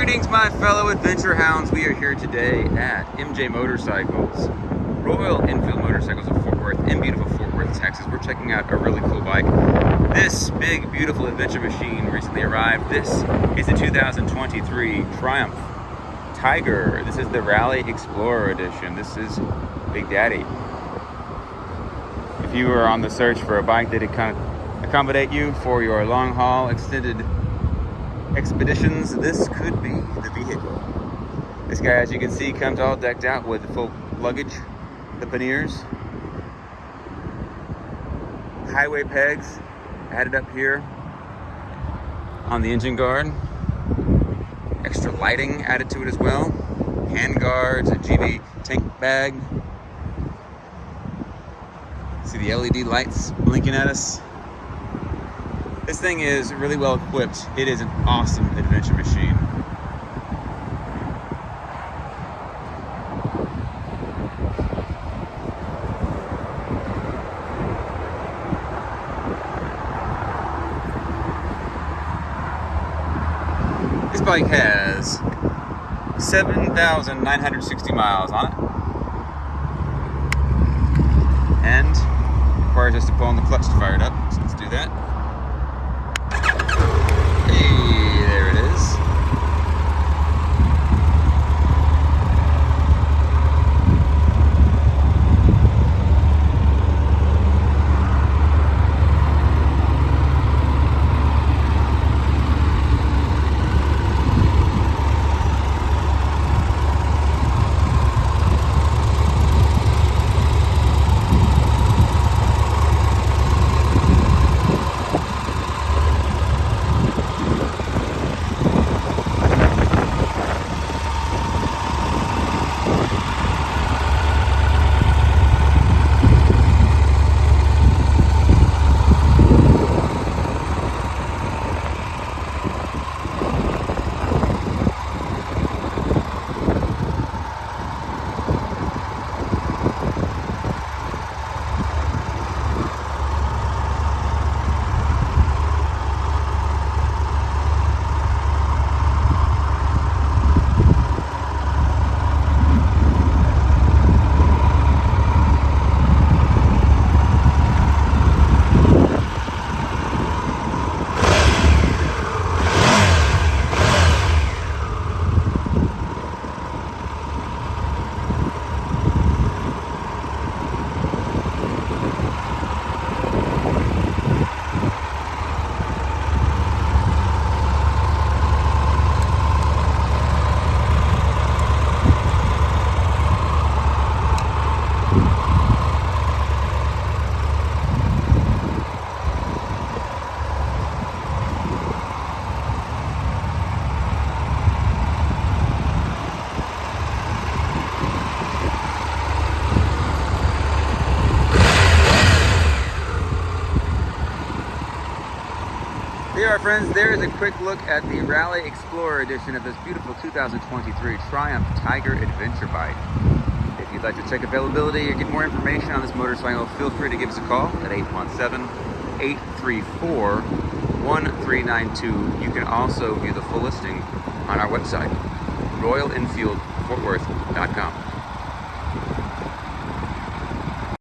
Greetings, my fellow adventure hounds. We are here today at MJ Motorcycles, Royal Enfield Motorcycles of Fort Worth in beautiful Fort Worth, Texas. We're checking out a really cool bike. This big, beautiful adventure machine recently arrived. This is the 2023 Triumph Tiger. This is the Rally Explorer Edition. This is Big Daddy. If you are on the search for a bike that can accommodate you for your long haul extended expeditions, this could be the vehicle. This guy, as you can see, comes all decked out with the full luggage, the panniers, highway pegs added up here on the engine guard, extra lighting added to it as well, hand guards, a GV tank bag. See the LED lights blinking at us. This thing is really well equipped. It is an awesome adventure machine. This bike has 7,960 miles on it. And requires us to pull on the clutch to fire it up. So let's do that. There it is. There are friends, there is a quick look at the Rally Explorer edition of this beautiful 2023 Triumph Tiger adventure bike. If you'd like to check availability or get more information on this motorcycle, feel free to give us a call at 817-834-1392. You can also view the full listing on our website, royalenfieldfortworth.com.